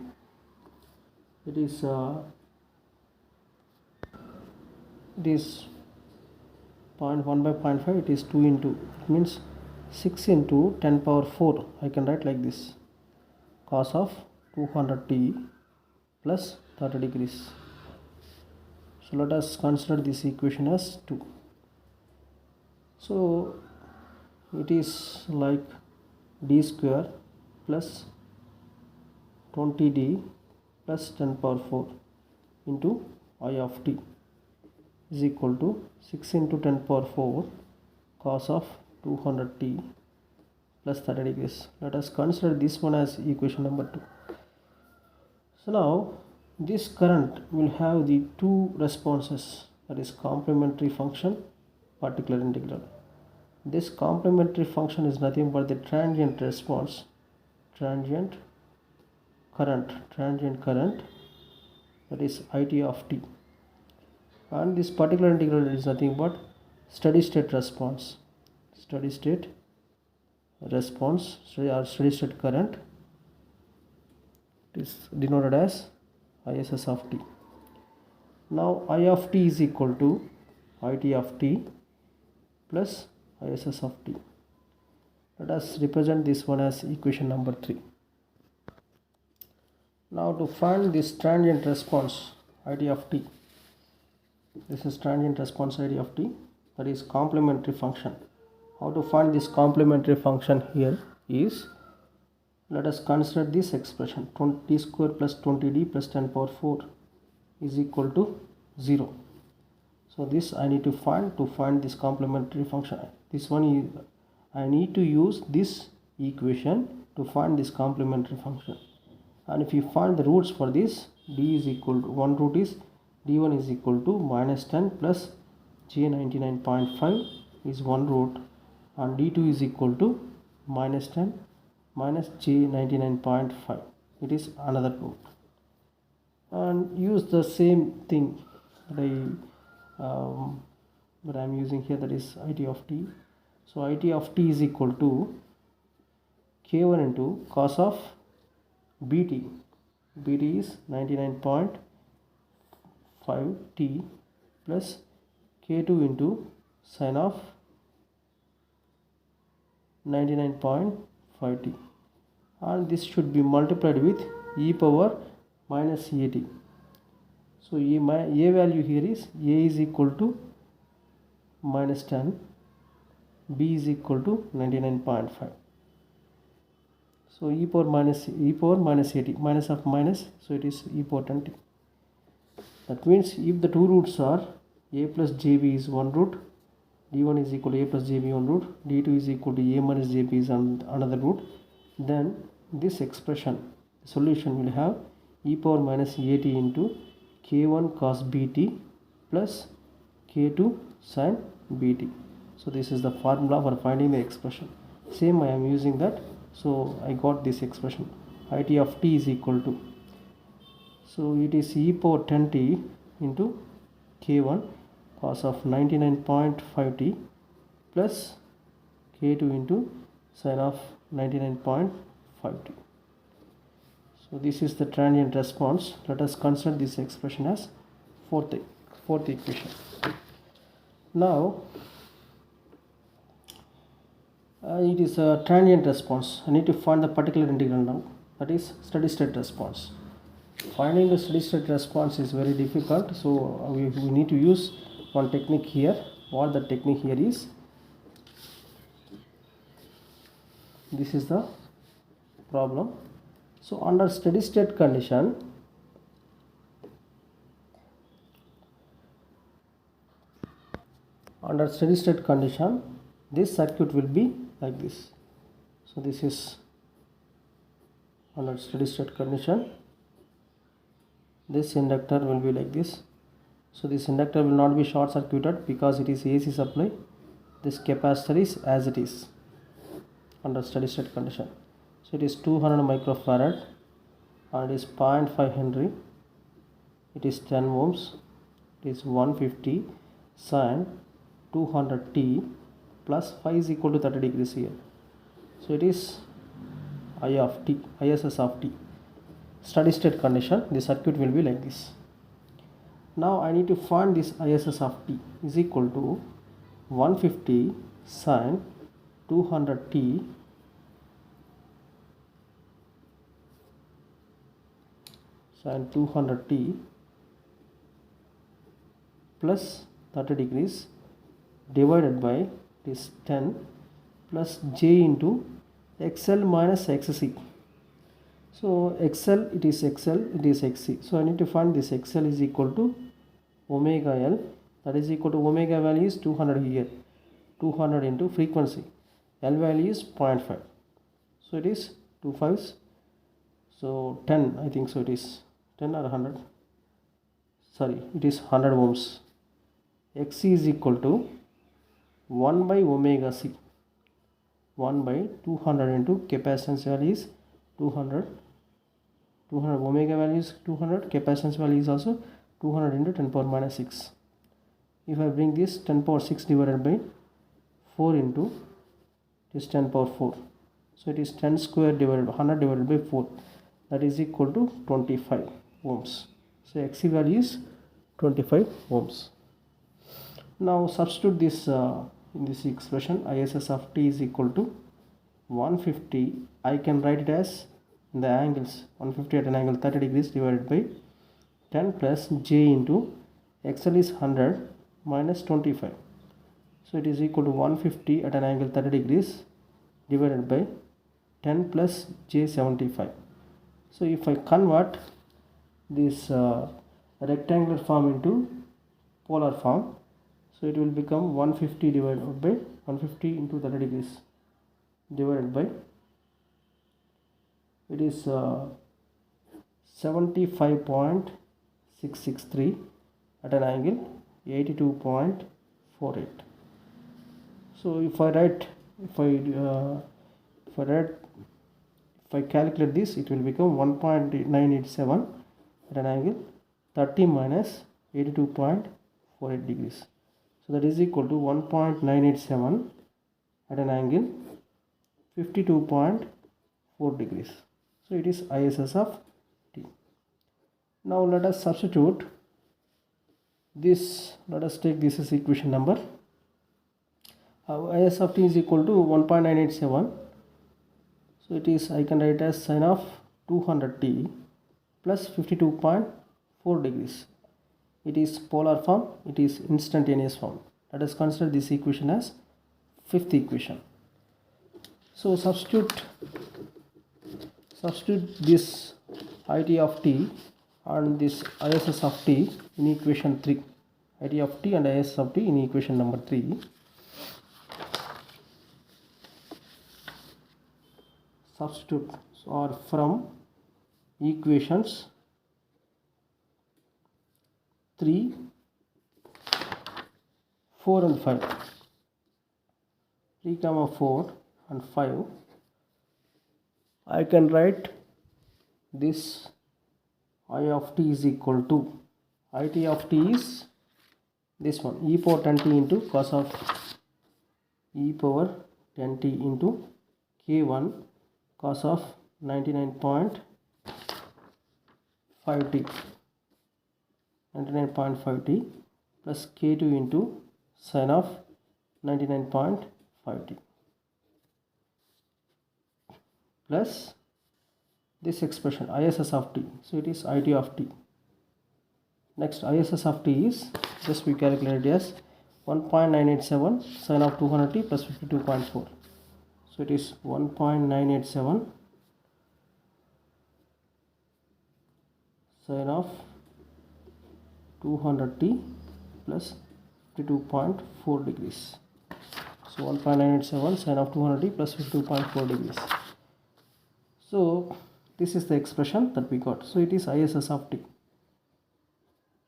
it is 0.1 by 0.5, it is 2 into, it means 6 into 10 power 4. I can write like this, cos of 200t plus 30 degrees. So let us consider this equation as 2. So it is like d square plus 20d plus 10 power 4 into I of t is equal to 6 into 10 power 4 cos of 200t plus 30 degrees. Let us consider this one as equation number 2. So now this current will have the two responses, that is complementary function, particular integral. This complementary function is nothing but the transient response, transient current, that is it of t, and this particular integral is nothing but steady state response, steady state response or steady state current. It is denoted as ISS of t. Now I of t is equal to it of t plus ISS of t. Let us represent this one as equation number 3. Now to find this transient response it of t, this is transient response it of t, that is complementary function. How to find this complementary function here is, let us consider this expression, 20 square plus 20d plus 10 power 4 is equal to 0. So this I need to find this complementary function. This one is, I need to use this equation to find this complementary function. And if you find the roots for this, d is equal to, one root is d1 is equal to minus 10 plus j99.5 is one root, and d2 is equal to minus 10 minus j99.5, it is another root. And use the same thing that I am using here, that is it of t. So it of t is equal to k1 into cos of bt, bt is 99.5 t plus k2 into sin of 99.5 t, and this should be multiplied with e power minus at. So a value here is a is equal to minus 10, b is equal to 99.5. So e power minus at, minus of minus, so it is e power 10t. That means if the two roots are a plus jb is one root, d1 is equal to a plus jb one root, d2 is equal to a minus jb is another root, then this expression, the solution will have e power minus at into k1 cos bt plus k2 sin bt. So this is the formula for finding the expression. Same I am using that, so I got this expression it of t is equal to, so it is e power 10t into k1 cos of 99.5t plus k2 into sin of 99.5t. So this is the transient response. Let us consider this expression as fourth equation. Now it is a transient response. I need to find the particular integral now, that is steady state response. Finding the steady state response is very difficult, so we need to use one technique here. What the technique here is, this is the problem. So under steady state condition, under steady state condition this circuit will be like this. So this is under steady state condition, this inductor will be like this. So this inductor will not be short circuited because it is AC supply. This capacitor is as it is under steady state condition. So it is 200 microfarad and it is 0.5 Henry. It is 10 ohms. It is 150 sin 200t plus phi is equal to 30 degrees here. So it is I of t, ISS of t. Steady state condition, the circuit will be like this. Now I need to find this ISS of t is equal to 150 sin 200t sin 200t plus 30 degrees divided by this 10 plus j into XL minus XC. So XL, it is XL, it is XC. So I need to find this XL is equal to omega L, that is equal to omega value is 200 here, 200 into frequency, L value is 0.5. So it is 2 5s, so 10, I think so it is 10 or 100, sorry it is 100 ohms. XC is equal to 1 by omega C, 1 by 200 into capacitance value is 200, omega value is 200, capacitance value is also 200 into 10 power minus 6. If I bring this 10 power 6 divided by 4 into this 10 power 4, so it is 10 square divided by 100 divided by 4, that is equal to 25 ohms. So XC value is 25 ohms. Now substitute this in this expression, ISS of t is equal to 150. I can write it as the angles 150 at an angle 30 degrees divided by 10 plus j into XL is 100 minus 25. So it is equal to 150 at an angle 30 degrees divided by 10 plus j 75. So if I convert this rectangular form into polar form, so it will become 150 divided by 150 into 30 degrees divided by, it is 75.663 at an angle 82.48. So if I calculate this, it will become 1.987 at an angle 30 minus 82.48 degrees. So that is equal to 1.987 at an angle 52.4 degrees. So it is ISS of t. Now let us substitute this, let us take this as equation number. ISS of t is equal to 1.987. So it is, I can write as sin of 200t plus 52.4 degrees. It is polar form, it is instantaneous form. Let us consider this equation as fifth equation. So substitute this IT of t and this ISS of t in equation 3. IT of t and ISS of t in equation number 3. Substitute or from equations 3, 4 and 5. 3, 4 and 5. I can write this I of t is equal to, IT of t is this one, e power 10t into cos of e power 10t into k1 cos of 99.5t plus k2 into sin of 99.5t plus this expression ISS of t. So it is IT of t. Next ISS of t is, just we calculate as 1.987 sin of 200t plus 52.4. So it is 1.987 sin of 200t plus 52.4 degrees. So 1.987 sine of 200t plus 52.4 degrees. So this is the expression that we got. So it is ISS of t.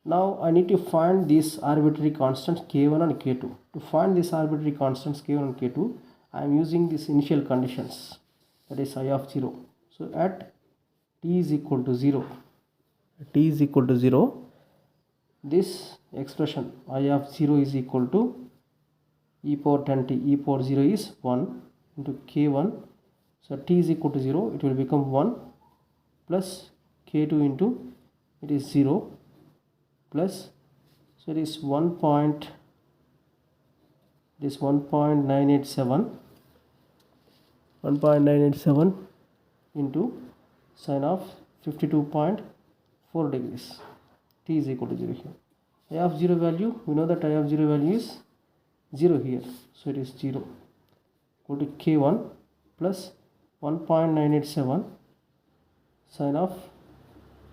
Now I need to find these arbitrary constants k1 and k2. To find these arbitrary constants k1 and k2, I am using these initial conditions, that is I of 0. So at t is equal to 0, this expression I of 0 is equal to e power 10t. E power 0 is 1 into k1. So t is equal to 0, it will become 1 plus k2 into it is 0 plus, so it is 1.987 into sine of 52.4 degrees. T is equal to 0 here. I of 0 value, we know that I of 0 value is 0 here, so it is 0 equal to k1 plus 1.987 sine of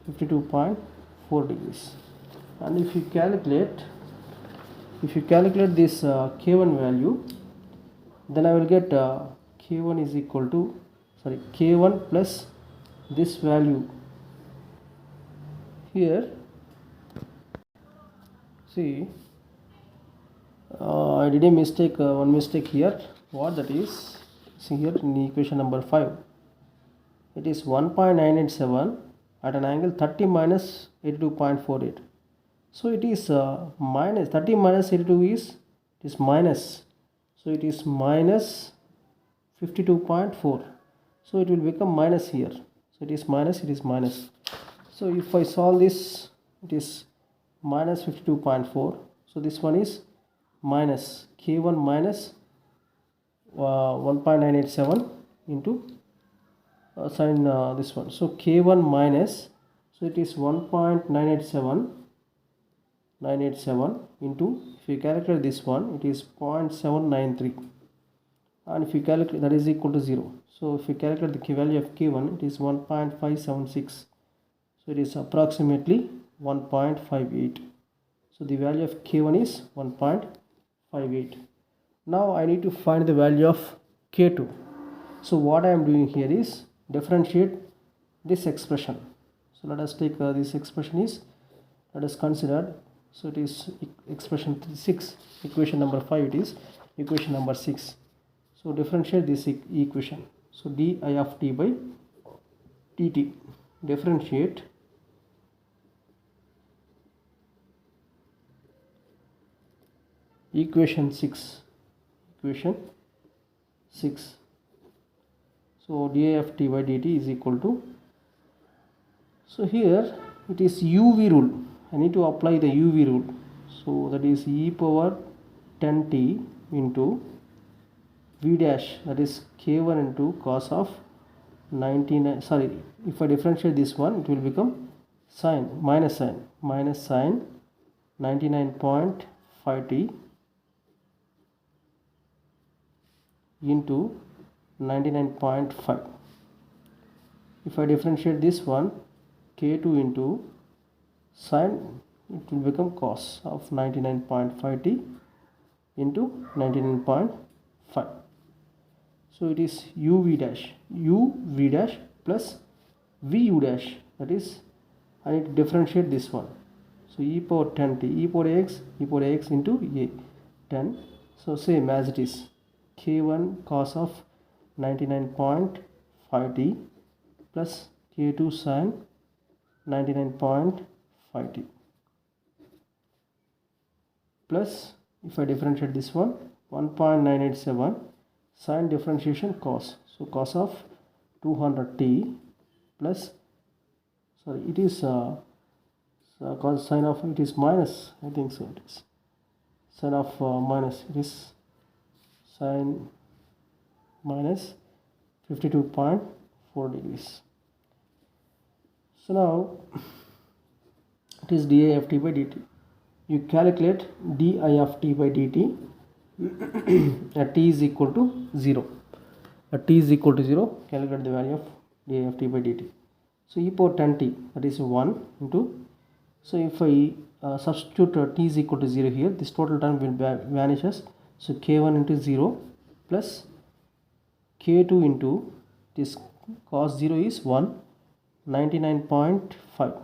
52.4 degrees. And if you calculate this k1 value, then I will get k1 is equal to k1 plus this value here. See, I did a mistake, one mistake here. What that is? See here in equation number 5, it is 1.987 at an angle 30 minus 82.48. So it is minus 30 minus 82 is minus, so it is minus 52.4. So it will become minus here. So it is minus. So if I solve this, it is minus 52.4. So this one is minus k1 minus 1.987 into sine this one. So k1 minus, so it is 1.987 into, if you calculate this one, it is 0.793, and if you calculate, that is equal to 0. So if you calculate the value of k1, it is 1.576. So it is approximately 1.58. So the value of k1 is 1.58. Now I need to find the value of k2. So what I am doing here is differentiate this expression. So let us take this expression is, let us consider, so it is expression 6, equation number 5, it is equation number 6. So differentiate this equation. So di of t by dt, differentiate equation 6. So di of t by dt is equal to, so here it is uv rule. I need to apply the uv rule. So that is e power 10t into v dash, that is k1 into cos of 99, sorry, if I differentiate this one, it will become minus sine 99.5t into 99.5. If I differentiate this one, k2 into sine, it will become cos of 99.5t into 99.5. So it is uv dash plus vu dash, that is I need to differentiate this one. So e power 10t, e power x into a 10. So same as it is k1 cos of 99.5t plus k2 sine 99.5t plus, if I differentiate this one, 1.987 sine differentiation cos, so cos of 200t plus, sorry, it is cos sine of, it is minus, I think so, it is sine of minus, it is sine minus 52.4 degrees. So now it is di of t by dt. You calculate di of t by dt at t is equal to 0. At t is equal to 0, calculate the value of di of t by dt. So e power 10t, that is 1 into, so if I substitute t is equal to 0 here, this total term will vanishes. So k1 into 0 plus k2 into this cos 0 is 199.5.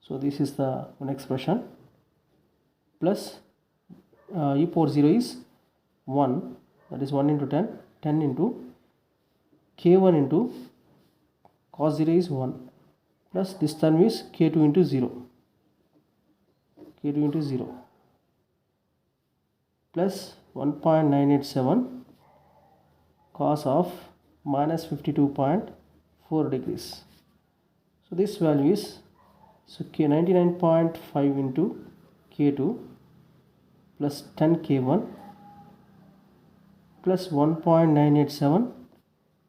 so this is the one expression, plus e power 0 is 1, that is 1 into 10, 10 into k1 into cos 0 is 1, plus this term is k2 into 0, k2 into 0 plus 1.987 cos of minus 52.4 degrees. So this value is, so k 99.5 into k2 plus 10 k1 plus 1.987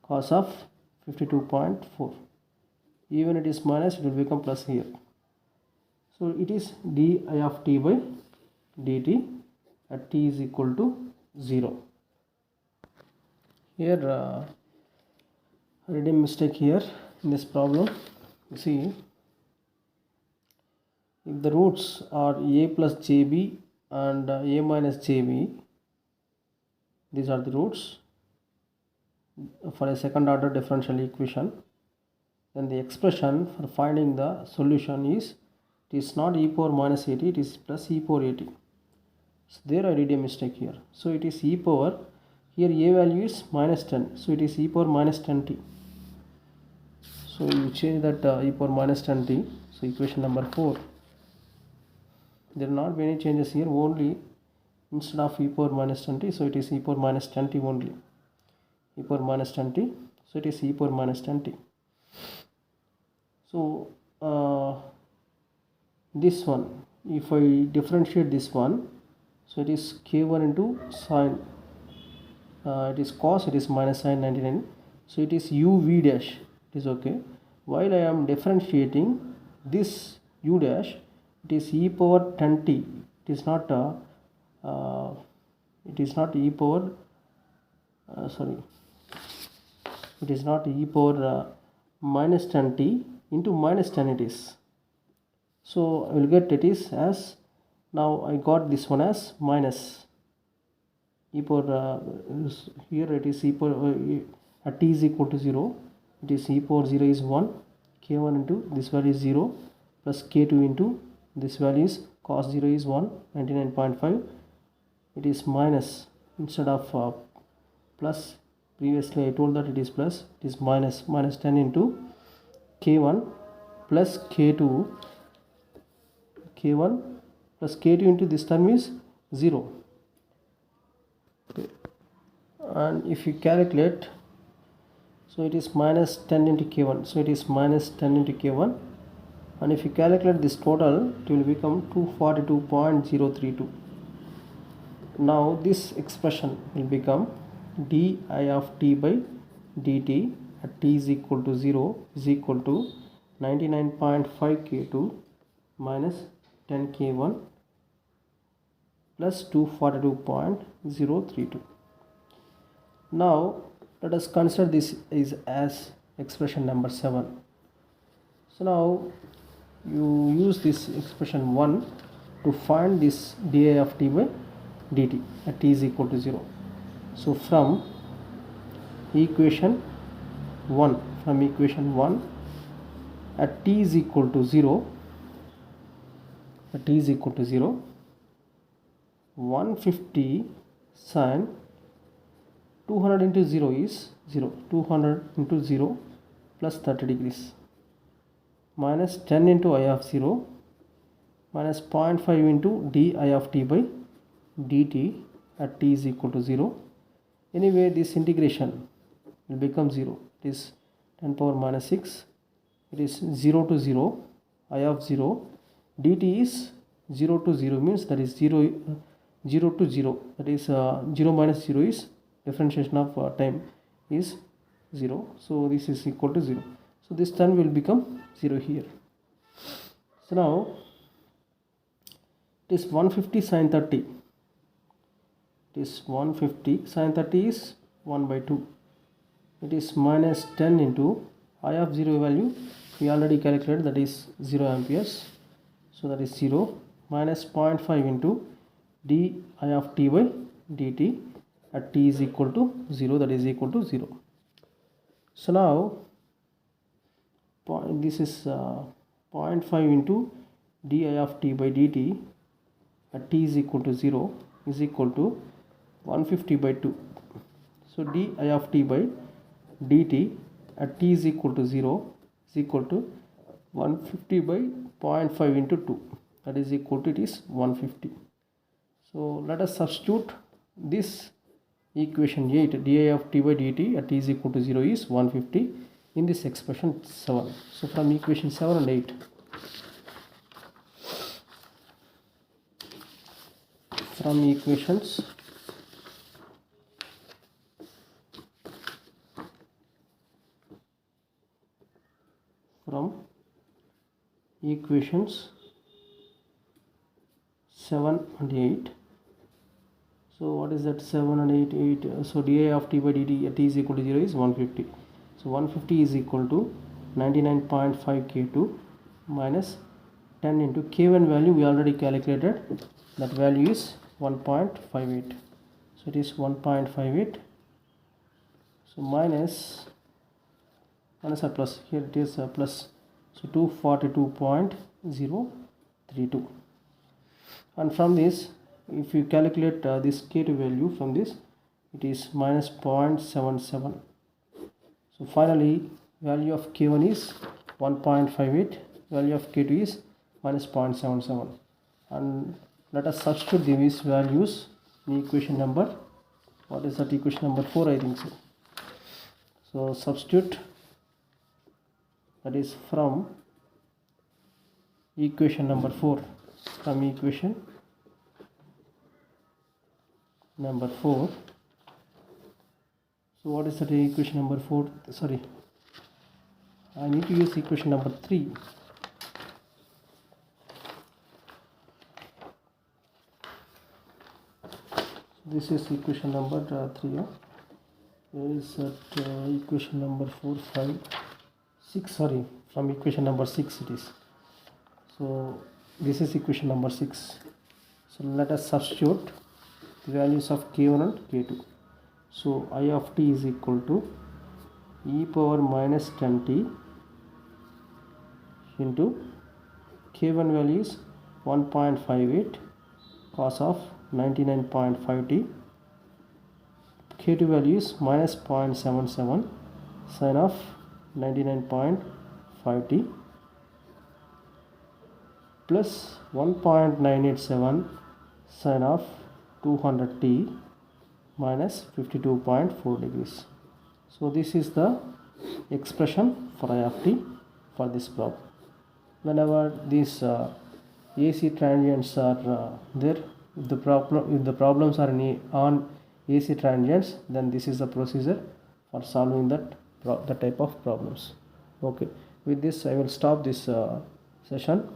cos of 52.4. even it is minus, it will become plus here. So it is di of t by dt at t is equal to 0. Here I did a mistake here in this problem. You see, if the roots are a plus jb and a minus jb, these are the roots for a second order differential equation, then the expression for finding the solution is, it is not e power minus 80, it is plus e power 80. So there I did a mistake here. So it is e power, here a value is minus 10, so it is e power minus 10t. So you change that e power minus 10t. So equation number 4, there are not many changes here, only instead of e power minus 10t, so it is e power minus 10t only, e power minus 10t, so it is e power minus 10t. So this one, if I differentiate this one, so it is k1 into sine, it is cos, it is minus sine 99, so it is uv dash, it is okay. While I am differentiating this u dash, it is e power 10t, it is not e power it is not e power minus 10t into minus 10 it is. So I will get it is as, now I got this one as minus e power, here it is e power at t is equal to 0, it is e power 0 is 1, k1 into this value is 0 plus k2 into this value is cos 0 is 1, 99.5, it is minus, instead of plus, previously I told that it is plus, it is minus 10 into k1 plus k2, k1 plus k2 into this term is 0. Okay. And if you calculate, so it is minus 10 into k1, so it is minus 10 into k1, and if you calculate this total, it will become 242.032. now this expression will become di of t by dt at t is equal to 0 is equal to 99.5 k2 minus 10 k1 plus 242.032. now let us consider this is as expression number 7. So now you use this expression 1 to find this di of t by dt at t is equal to 0. So from equation 1 at t is equal to 0, 150 sine 200 into 0 is 0, 200 into 0 plus 30 degrees minus 10 into I of 0 minus 0.5 into di of t by dt at t is equal to 0. Anyway, this integration will become 0. It is 10 power minus 6. It is 0 to 0. I of 0 dt is 0 to 0 means that is 0 to 0. That is 0 minus 0 is differentiation of time is 0. So this is equal to 0. So this term will become 0 here. So now it is 150 sine 30. It is 150 sine 30 is 1 by 2. It is minus 10 into I of 0 value we already calculated, that is 0 amperes, So that is 0 minus 0.5 into di of t by dt at t is equal to 0, that is equal to 0. So now this is 0.5 into di of t by dt at t is equal to 0 is equal to 150 by 2. So di of t by dt at t is equal to 0 is equal to 150 by 0.5 into 2, that is equal to, it is 150. So let us substitute this equation 8, di of t by dt at t is equal to 0 is 150 in this expression 7. So from equation 7 and 8, from equations equations 7 and 8. So what is that? 7 and 8, so di of t by dt at t is equal to 0 is 150. So 150 is equal to 99.5 k2 minus 10 into k1 value we already calculated, that value is 1.58. So it is 1.58. So minus or plus, here it is plus, so 242.032. And from this, if you calculate this k2 value from this, it is minus 0.77. So finally value of k1 is 1.58, value of k2 is minus 0.77. And let us substitute these values in equation number, what is that, equation number 4 I think so. So substitute, that is from equation number 4, from equation number 4. So what is that, equation number 4, sorry, I need to use equation number 3. This is equation number 3. Where is that, equation number 4, 5, 6, sorry, from equation number 6 it is. So this is equation number 6. So let us substitute the values of k1 and k2. So I of t is equal to e power minus 10t into k1 value is 1.58 cos of 99.5t, k2 value is minus 0.77 sin of 99.5t plus 1.987 sin of 200t minus 52.4 degrees. So this is the expression for I of t for this problem. Whenever these AC transients are there, if the problems are on AC transients, then this is the procedure for solving that type of problems. Okay, with this I will stop this session.